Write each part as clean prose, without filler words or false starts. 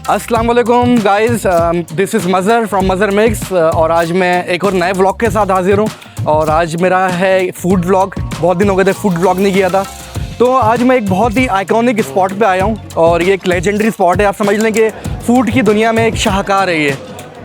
अस्सलाम वालेकुम guys, this is Mazhar from Mazhar mix और आज मैं एक और नए व्लॉग के साथ हाजिर हूँ। और आज मेरा है फूड व्लॉग। बहुत दिन हो गए थे फूड व्लॉग नहीं किया था, तो आज मैं एक बहुत ही आइकॉनिक स्पॉट पे आया हूँ और ये एक लेजेंडरी स्पॉट है। आप समझ लें कि फ़ूड की दुनिया में एक शाहकार है ये।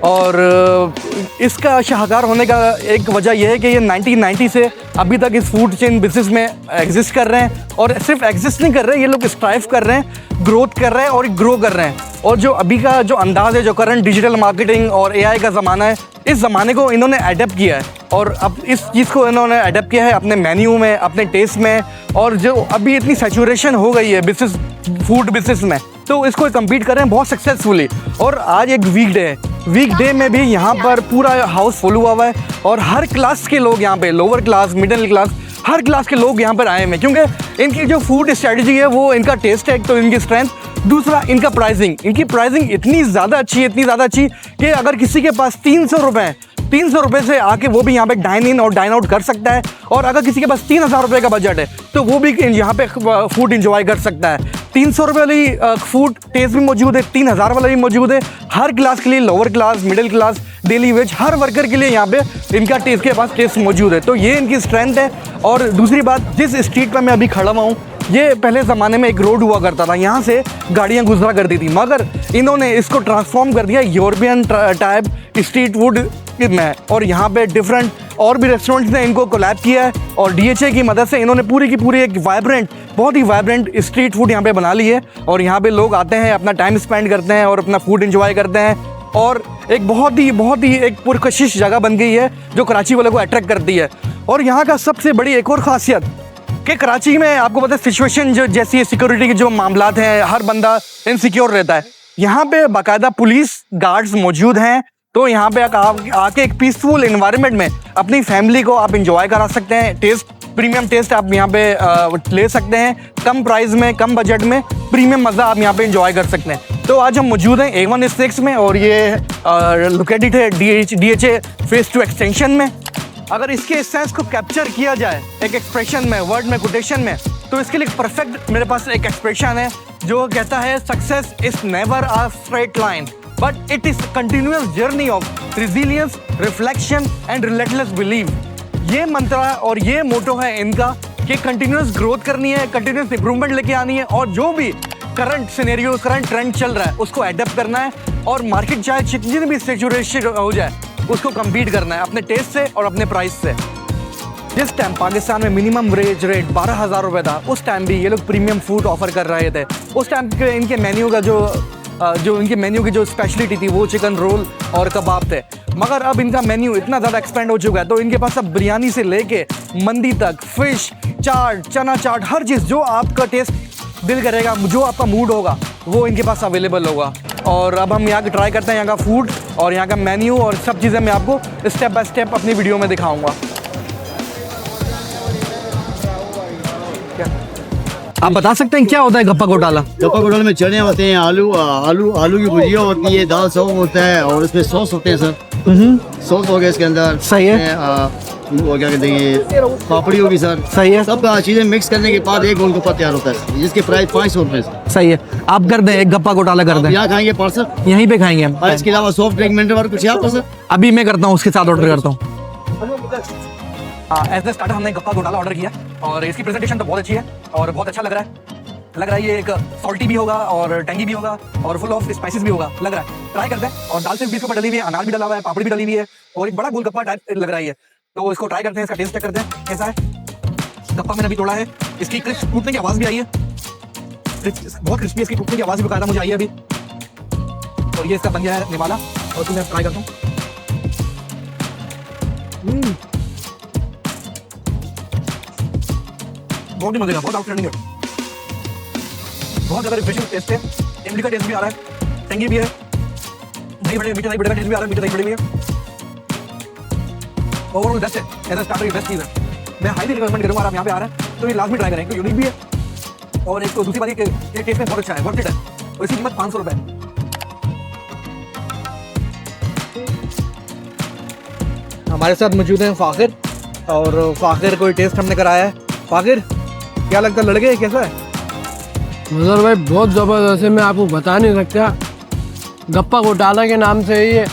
और इसका शाहकार होने का एक वजह यह है कि ये 1990 से अभी तक इस फूड चेन बिज़नेस में एग्जिस्ट कर रहे हैं। और सिर्फ एग्जिस्ट नहीं कर रहे हैं, ये लोग स्ट्राइव कर रहे हैं, ग्रोथ कर रहे हैं और ग्रो कर रहे हैं। और जो अभी का जो अंदाज़ है, जो करंट डिजिटल मार्केटिंग और एआई का ज़माना है, इस ज़माने को इन्होंने अडेप्ट किया है। और अब इस चीज़ को इन्होंने अडेप्ट किया है अपने मेन्यू में, अपने टेस्ट में। और जो अभी इतनी सैचुरेशन हो गई है बिज़नेस, फूड बिज़नेस में, तो इसको कम्पीट कर रहे हैं बहुत सक्सेसफुली। और आज एक वीक डे में भी यहाँ पर पूरा हाउस फुल हुआ है और हर क्लास के लोग यहाँ पे, लोअर क्लास, मिडिल क्लास, हर क्लास के लोग यहाँ पर आए हैं, क्योंकि इनकी जो फूड स्ट्रेटजी है वो इनका टेस्ट है, एक तो इनकी स्ट्रेंथ, दूसरा इनका प्राइसिंग। इनकी प्राइसिंग इतनी ज़्यादा अच्छी कि अगर किसी के पास 300 रुपये से आके वो भी यहाँ पे डाइन इन और डाइन आउट कर सकता है। और अगर किसी के पास 3000 रुपये का बजट है तो वो भी यहाँ पे फूड इंजॉय कर सकता है। 300 रुपये वाली फूड टेस्ट भी मौजूद है, 3000 वाला भी मौजूद है। हर क्लास के लिए, lower class, middle class, daily wage, हर वर्कर के लिए यहाँ पे इनका टेस्ट के पास टेस्ट मौजूद है। तो ये इनकी स्ट्रेंथ है। और दूसरी बात, जिस स्ट्रीट पर मैं अभी खड़ा हुआ हूँ, ये पहले ज़माने में एक रोड हुआ करता था, यहाँ से गाड़ियाँ गुजरा करती थी, मगर इन्होंने इसको ट्रांसफॉर्म कर दिया यूरोपियन टाइप स्ट्रीट फूड में। और यहाँ पे डिफरेंट और भी रेस्टोरेंट्स ने इनको कोलैब किया है और डीएचए की मदद से इन्होंने पूरी की पूरी एक बहुत ही वाइब्रेंट स्ट्रीट फूड यहाँ पे बना ली है। और यहाँ पे लोग आते हैं, अपना टाइम स्पेंड करते हैं और अपना फूड एंजॉय करते हैं। और एक बहुत ही एक पुरकशिश जगह बन गई है जो कराची वाले को अट्रैक्ट करती है। और यहाँ का सबसे बड़ी एक और ख़ासियत कि कराची में आपको पता है सिचुएशन जो जैसी सिक्योरिटी के जो मामलात हैं, हर बंदा इनसिक्योर रहता है। यहाँ पे बाकायदा पुलिस गार्ड्स मौजूद हैं, तो यहाँ पे आके एक पीसफुल इन्वायरमेंट में अपनी फैमिली को आप इंजॉय करा सकते हैं। प्रीमियम टेस्ट आप यहाँ पे ले सकते हैं, कम प्राइस में, कम बजट में प्रीमियम मज़ा आप यहाँ पे इंजॉय कर सकते हैं। तो आज हम मौजूद हैं A1 स्टेक्स में और ये लोकेटेड है DHA फेज़ 2 एक्सटेंशन में। अगर इसके एसेंस को कैप्चर किया जाए एक एक्सप्रेशन में, वर्ड में, कोटेशन में, तो इसके लिए परफेक्ट मेरे पास एक एक्सप्रेशन है जो कहता है, success is never a straight line but it is continuous journey of resilience, reflection and relentless belief. ये मंत्र और ये मोटो है इनका कि कंटिन्यूअस ग्रोथ करनी है, कंटिन्यूअस इंप्रूवमेंट लेके आनी है और जो भी करंट सिनेरियो, करंट ट्रेंड चल रहा है उसको अडेप्ट करना है। और मार्केट चाहे जितनी भी सैचुरेशन हो जाए उसको कम्पीट करना है अपने टेस्ट से और अपने प्राइस से। जिस टाइम पाकिस्तान में मिनिमम वेज रेट 12,000 रुपये था, उस टाइम भी ये लोग प्रीमियम फूड ऑफर कर रहे थे। उस टाइम के इनके मेन्यू का जो इनके मेन्यू की जो स्पेशलिटी थी वो चिकन रोल और कबाब थे। मगर अब इनका मेन्यू इतना ज़्यादा एक्सपेंड हो चुका है, तो इनके पास अब बिरयानी से लेके मंदी तक, फिश, चाट, चना चाट, हर चीज़ जो आपका टेस्ट दिल करेगा, जो आपका मूड होगा, वो इनके पास अवेलेबल होगा। और अब हम यहाँ ट्राई करते हैं यहाँ का फूड और यहाँ का मेन्यू और सब चीज़ें मैं आपको स्टेप बाय स्टेप अपनी वीडियो में दिखाऊंगा। आप बता सकते हैं क्या होता है गप्पा घोटाला? गप्पा घोटाले में चने होते हैं, आलू की भुजिया होती है, दाल चावल होता है और इसमें सॉस होते हैं सर। सॉस हो गया इसके अंदर, सही है। वो क्या कहते हैं, पापड़ी होगी सर, सही है। सब चीजें मिक्स करने के बाद एक गोल गप्पा तैयार होता है जिसके प्राइस 500 रुपए। सही है, आप कर दें एक गप्पा घोटाला कर दें। यहाँ खाएंगे पार्सल, यहीं पे खाएंगे हम। और इसके अलावा सॉफ्ट ड्रिंक मिनट और कुछ आपको सर? अभी मैं करता हूँ, उसके साथ ऑर्डर करता हूँ। एज ए स्टार्टर हमने गप्पा घोटाला ऑर्डर किया और इसकी प्रेजेंटेशन तो बहुत अच्छी है और बहुत अच्छा लग रहा है ये एक सॉल्टी भी होगा और टेंगी भी होगा और फुल ऑफ स्पाइसेस भी होगा, लग रहा है। ट्राई करते हैं। और दाल से भी इसके ऊपर डली हुई है, अनार भी डला हुआ है, पापड़ी भी डली हुई है और एक बड़ा गोलगप्पा टाइप लग रहा है ये। तो इसको ट्राई करते हैं, इसका टेस्ट चेक करते हैं कैसा है। गप्पा मैंने अभी तोड़ा है, इसकी क्रिस्प टूटने की आवाज़ भी आई है, बहुत क्रिस्पी, इसकी टूटने की आवाज़ भी बकायदा मुझे आई है अभी। और ये इसका बन गया है निवाला और इसको मैं ट्राई करता हूँ। बहुत ही मजे का, बहुत आउटस्टैंडिंग है, बहुत ज़्यादा रिफ्रेशिंग टेस्ट है। इमली का टेस्ट भी आ रहा है, टेंगी भी है, दही बड़े, मीठे दही बड़े का टेस्ट भी आ रहा है, मीठे दही बड़े भी है। ओवरऑल बेस्ट है, एज अ स्टार्टर बेस्ट चीज़ है। मैं हाईली रिकमेंड करूँगा, आप यहाँ पे आ रहे हैं तो ये लास्ट में ट्राई करें, तो यूनिक भी है और एक तो दूसरी बात ये टेस्ट में बहुत अच्छा है, वर्थ इट है। और इसकी कीमत 500 रुपये। हमारे साथ मौजूद हैं फ़ाखिर और फ़ाखिर कोई टेस्ट हमने कराया है। फ़ाखिर क्या लगता है, लड़के कैसा है? मज़र भाई बहुत ज़बरदस्त है, मैं आपको बता नहीं सकता। गप्पा घोटाला के नाम से ये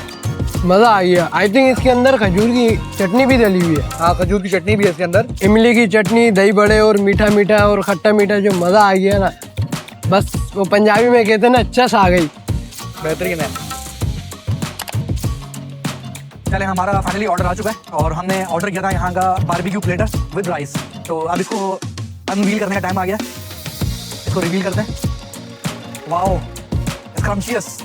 मज़ा आ गया। आई थिंक इसके अंदर खजूर की चटनी भी डली हुई है। हाँ, खजूर की चटनी भी है इसके अंदर। इमली की चटनी, दही बड़े और मीठा मीठा और खट्टा मीठा जो मज़ा आ गया ना, बस वो पंजाबी में कहते हैं ना, अच्छा सा आ गई। बेहतरीन है। चले, हमारा फाइनली ऑर्डर आ चुका है और हमने ऑर्डर किया था यहाँ का बारबेक्यू प्लेटर विद राइस। तो अब इसको अनवील करने का टाइम आ गया। इसको रिवील करते हैं। वाओ, स्क्रम्चियस,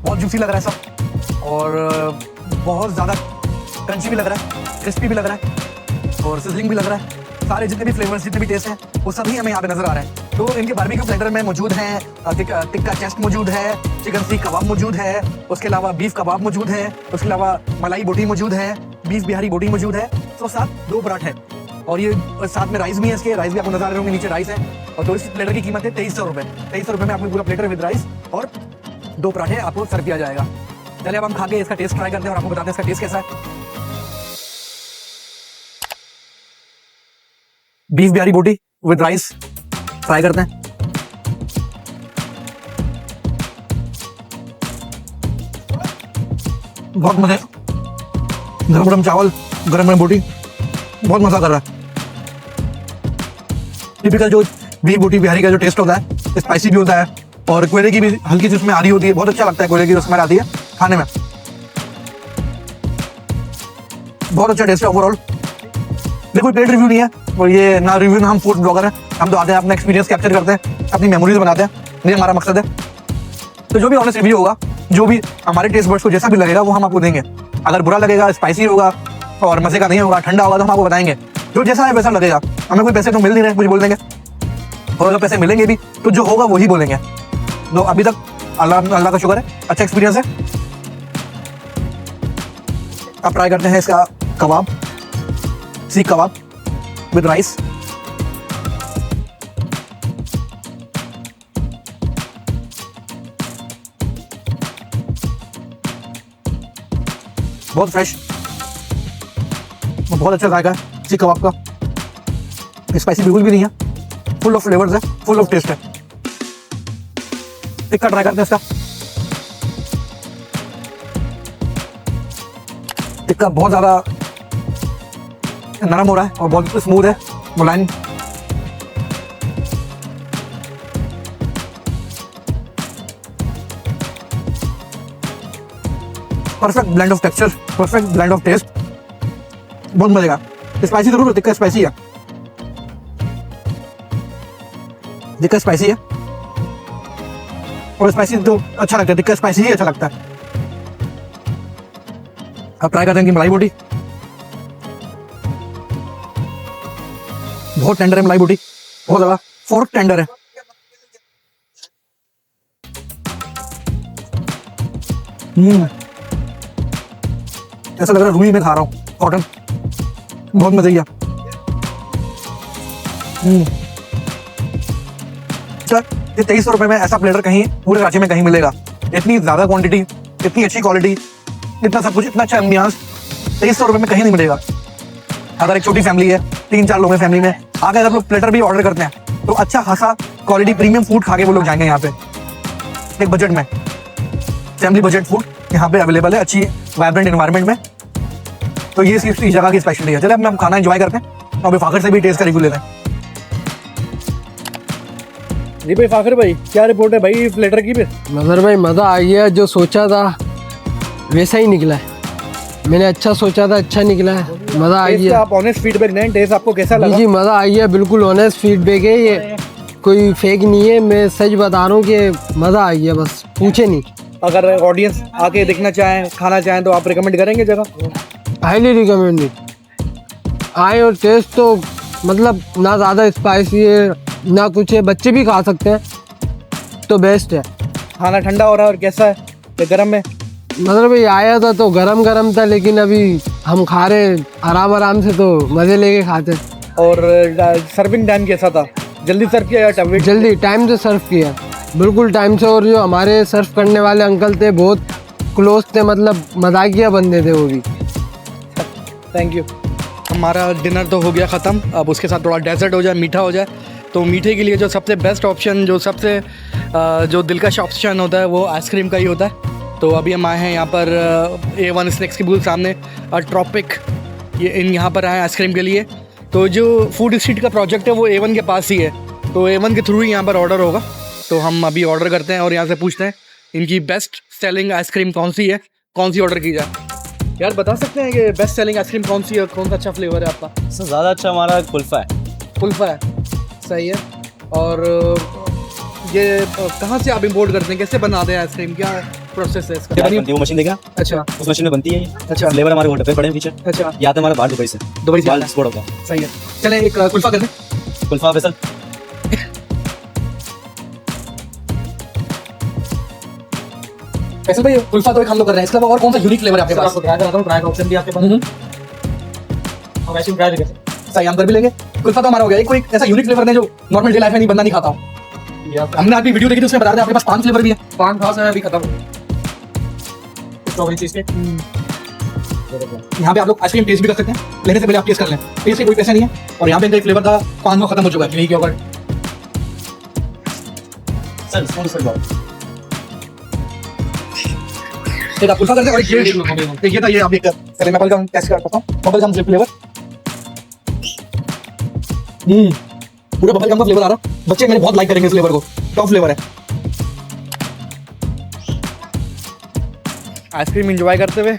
बहुत जूसी लग रहा है सब और बहुत ज़्यादा क्रंची भी लग रहा है, क्रिस्पी भी लग रहा है और सिजलिंग भी लग रहा है। सारे जितने भी फ्लेवर्स, जितने भी टेस्ट हैं, वो सभी हमें यहाँ पे नज़र आ रहे हैं। तो इनके बारबेक्यू प्लेटर में मौजूद हैं टिक्का चेस्ट मौजूद है, चिकन सीख कबाब मौजूद है, उसके अलावा बीफ कबाब मौजूद है, उसके अलावा मलाई बोटी मौजूद है, बीफ बिहारी बोटी मौजूद है, तो साथ 2 पराठे और ये साथ में राइस भी है। इसके राइस भी आपको नजर आ रहे होंगे, नीचे राइस है। और तो इस प्लेटर की कीमत है 2300 रुपये। 2300 रुपये में आपको पूरा प्लेटर विद राइस और 2 पराठे आपको सर्व किया जाएगा। चलिए अब हम खा के इसका टेस्ट ट्राई करते हैं और आपको बताते हैं इसका टेस्ट कैसा है। बीफ बिहारी बोटी विद राइस ट्राई करते हैं। बहुत मजे, गरम गरम चावल, गरम गरम बोटी, बहुत मजा कर रहा है। टिपिकल जो बीफ बोटी बिहारी का जो टेस्ट होता है, स्पाइसी भी होता है और कोयले की भी हल्की सी उसमें आ रही होती है। बहुत अच्छा लगता है, कोयले की स्मेल आती है खाने में। बहुत अच्छा टेस्ट है ओवरऑल। ये कोई पेड रिव्यू नहीं है और ये ना रिव्यू ना हम फूड ब्लॉगर हैं। हम तो आते हैं अपना एक्सपीरियंस कैप्चर करते हैं, अपनी मेमोरीज बनाते हैं, ये हमारा मकसद है। तो जो भी ऑनेस्ट रिव्यू होगा, जो भी हमारे टेस्ट बड्स को जैसा भी लगेगा वो हम आपको देंगे। अगर बुरा लगेगा, स्पाइसी होगा और मजे का नहीं होगा, ठंडा होगा, तो हम आपको बताएंगे। जो जैसा है वैसा लगेगा। हमें कोई पैसे तो मिल नहीं रहे, कुछ बोल देंगे, और अगर पैसे मिलेंगे भी तो जो होगा वही बोलेंगे। तो अभी तक अल्लाह का शुक्र है, अच्छा एक्सपीरियंस है। अब ट्राई करते हैं इसका कबाब, सीख कबाब विद राइस। बहुत फ्रेश, बहुत अच्छा जायका है सीख कबाब का। स्पाइसी बिल्कुल भी नहीं है, फुल ऑफ फ्लेवर्स है, फुल ऑफ टेस्ट है। टिक्का ट्राई करते हैं इसका। टिक्का बहुत ज़्यादा नरम हो रहा है और बहुत स्मूथ है, मुलायम। Perfect blend of texture, perfect blend of taste, बहुत मजे का। स्पाइसी जरूर है, टिक्का स्पाइसी है, टिक्का स्पाइसी है और स्पाइसी तो अच्छा लगता है, टिक्का स्पाइसी ही अच्छा लगता है। अब ट्राई करते हैं कि मलाई बोटी। बहुत टेंडर है मलाई बोटी, बहुत ज्यादा फोर्क टेंडर है। ऐसा लग रहा है रूई में खा रहा हूँ, कॉटन, बहुत मजा किया। ये 2300 रुपये में ऐसा प्लेटर कहीं पूरे कराची में कहीं मिलेगा? इतनी ज्यादा क्वांटिटी, इतनी अच्छी क्वालिटी, इतना सब कुछ, इतना अच्छा एम्बियंस 2300 रुपये में कहीं नहीं मिलेगा। अगर एक छोटी फैमिली है, 3-4 लोग हैं फैमिली में, आगे अगर लोग प्लेटर भी ऑर्डर करते हैं तो अच्छा खासा क्वालिटी प्रीमियम फूड खा के वो लोग जाएंगे यहाँ पे एक बजट में। फैमिली बजट फूड यहाँ पे अवेलेबल है, अच्छी वाइब्रेंट एनवायरनमेंट में। तो ये सिर्फ इस जगह की स्पेशलिटी है। चलिए अब हम खाना एंजॉय करते हैं और फाखर से भी टेस्ट का रिव्यू लेते हैं। जी भाई फाखर भाई, क्या रिपोर्ट है भाई प्लेटर की भी? मज़र भाई मज़ा आ गया, जो सोचा था वैसा ही निकला है। मैंने अच्छा सोचा था, अच्छा निकला है, मज़ा आ गया। आप ऑनेस्ट फीडबैक दें, टेस्ट आपको कैसा लगा? जी मज़ा आ गया, बिल्कुल ऑनेस्ट फीडबैक है, ये कोई फेक नहीं है। मैं सच बता रहा हूँ कि मज़ा आ गया, बस पूछे नहीं। अगर ऑडियंस आके देखना चाहें, खाना चाहें तो आप रिकमेंड करेंगे जगह? Highly recommended. आए और टेस्ट तो मतलब ना ज़्यादा स्पाइसी है ना कुछ है, बच्चे भी खा सकते हैं, तो बेस्ट है। खाना ठंडा हो रहा है और कैसा है, ये गर्म है? मतलब भाई आया था तो गरम गरम था, लेकिन अभी हम खा रहे आराम से, तो मज़े लेके खाते। और सर्विंग टाइम कैसा था? जल्दी सर्व किया या टाइम? जल्दी टाइम से सर्व किया, बिल्कुल टाइम से। और जो हमारे सर्व करने वाले अंकल थे बहुत क्लोज थे, मतलब मजाकिया बंदे थे वो भी। Thank you. हमारा डिनर तो हो गया ख़त्म, अब उसके साथ थोड़ा डेजर्ट हो जाए, मीठा हो जाए। तो मीठे के लिए जो सबसे बेस्ट ऑप्शन, जो सबसे जो दिलकश ऑप्शन होता है वो आइसक्रीम का ही होता है। तो अभी हम आए हैं यहाँ पर A1 स्नैक्स के बिल्कुल सामने ट्रॉपिक, ये यहाँ पर आए हैं आइसक्रीम के लिए। तो जो फूड स्ट्रीट का प्रोजेक्ट है वो A1 के पास ही है, तो A1 के थ्रू ही यहाँ पर ऑर्डर होगा। तो हम अभी ऑर्डर करते हैं और यहाँ से पूछते हैं इनकी बेस्ट सेलिंग आइसक्रीम कौन सी है, कौन सी ऑर्डर की जाए। यार बता सकते हैं कि बेस्ट सेलिंग आइसक्रीम कौन सी है, कौन सा अच्छा फ्लेवर है आपका? सबसे ज़्यादा अच्छा हमारा कुल्फ़ा है। कुल्फ़ा है, सही है। और ये कहाँ से आप इंपोर्ट करते हैं, कैसे बनाते हैं आइसक्रीम, क्या प्रोसेस है इसका? बनती है वो मशीन देखा, अच्छा उस मशीन में बनती है ये। अच्छा। फ्लेवर हमारे होटल पे पड़े हैं पीछे। अच्छा, या तो हमारा बाहर दुबई से दुबई से बाहर आता है। एक्सपोर्ट होता है। सही है। चलें एक कुल्फ़ा कर दें। कुल्फ़ा फैसल फैसल भाई कुल्फ़ा तो एक हम लोग कर रहे हैं, इसके अलावा और कौन सा यूनिक फ्लेवर है आपके पास? ट्राई कराता हूँ, ट्राई का ऑप्शन भी आपके पास। हम ऐसे ट्राई करेंगे। सही, हम कर भी लेंगे। कुल्फ़ा तो हमारा हो गया। एक कोई ऐसा यूनिक फ्लेवर है जो नॉर्मल डे लाइफ में नहीं बंदा नहीं खाता हो। हमने आपकी वीडियो देखी थी, उसमें बता रहे थे आपके पास 5 फ्लेवर भी है। 5 खास है, अभी खत्म हो गया। Strawberry cheese cake. यहाँ पे आप लोग आइसक्रीम टेस्ट भी कर सकते हैं, लेने से पहले आप टेस्ट कर लें, टेस्ट के कोई पैसा नहीं है। और यहाँ पे इनका एक फ्लेवर था 5 में खत्म हो चुका है, यही के ऊपर। सर स्पून सर जाओ। एक आप कुल्फ़ा करते हैं और एक ये था, ये आप देख कर पहले मैं बबल गम टेस्ट करता हूँ। बबल गम फ्लेवर, पूरा बबल गम का फ्लेवर आ रहा है। बच्चे मेरे बहुत लाइक करेंगे इस फ्लेवर को, टॉप फ्लेवर है। आइसक्रीम एंजॉय करते हुए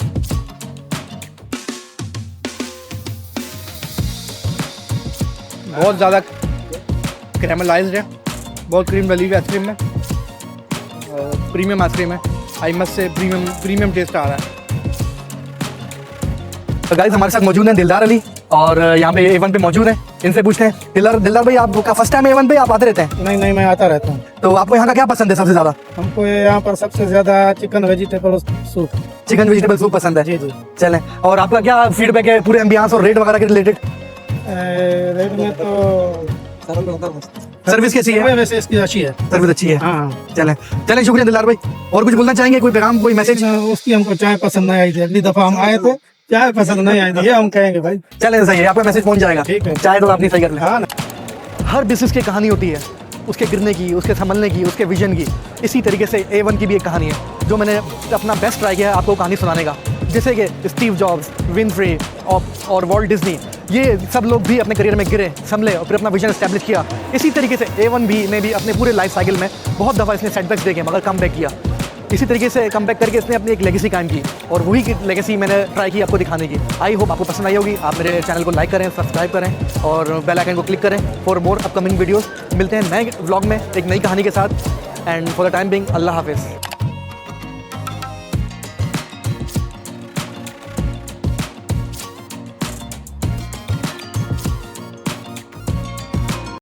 बहुत ज़्यादा कैरेमलाइज्ड है, बहुत क्रीम डली हुई है आइसक्रीम में। प्रीमियम आइसक्रीम है, I must say premium taste आ रहा है। तो गाइस हमारे साथ मौजूद हैं दिलदार अली, और यहाँ पे A1 पे मौजूद हैं। इनसे पूछते हैं, दिलदार भाई आपका फर्स्ट टाइम A1 पे आप आते रहते हैं? नहीं, मैं आता रहता हूँ। तो आपको यहाँ का क्या पसंद है सबसे ज़्यादा? हमको यहाँ पर सबसे ज्यादा chicken vegetable soup. Chicken vegetable soup पसंद है। जी जी। चलें, और आपका क्या फीडबैक है पूरे एम्बियंस और रेट वगैरह के रिलेटेड? रेट में तो सर्विस कैसी है? वैसे इसकी अच्छी है। सर्विस अच्छी है। हाँ, चलें शुक्रिया दिलदार भाई। और कुछ बोलना चाहेंगे, कोई पैगाम, कोई मैसेज? उसकी हमको चाय पसंद नहीं आई थी, अगली दफा हम आए थे चाय पसंद नहीं आई थी, ये हम कहेंगे भाई। चलें सही है, आपका मैसेज पहुंच जाएगा। ठीक है। चाहे तो आपने सही कर लिया। हाँ ना। हर बिजनेस की कहानी होती है, उसके गिरने की, उसके संभलने की, उसके विजन की। इसी तरीके से A1 की भी एक कहानी है, जो मैंने अपना बेस्ट ट्राई किया है आपको कहानी सुनाने का। जैसे कि स्टीव जॉब्स, विनफ्रे और वॉल्ट डिज्नी, ये सब लोग भी अपने करियर में गिरे, संभले और फिर अपना विजन एस्टैब्लिश किया। इसी तरीके से A1 भी ने भी अपने पूरे लाइफ साइकिल में बहुत दफ़ा इसने सेटबैक्स देखे मगर कम बैक किया। इसी तरीके से कम बैक करके इसने अपनी एक लेगेसी कायम की, और वही लेगेसी मैंने ट्राई की आपको दिखाने की। आई होप आपको पसंद आई होगी। आप मेरे चैनल को लाइक करें, सब्सक्राइब करें और बेल आइकन को क्लिक करें फॉर मोर अपकमिंग वीडियोस। मिलते हैं नए व्लॉग में एक नई कहानी के साथ, and for the time being अल्लाह हाफिज़।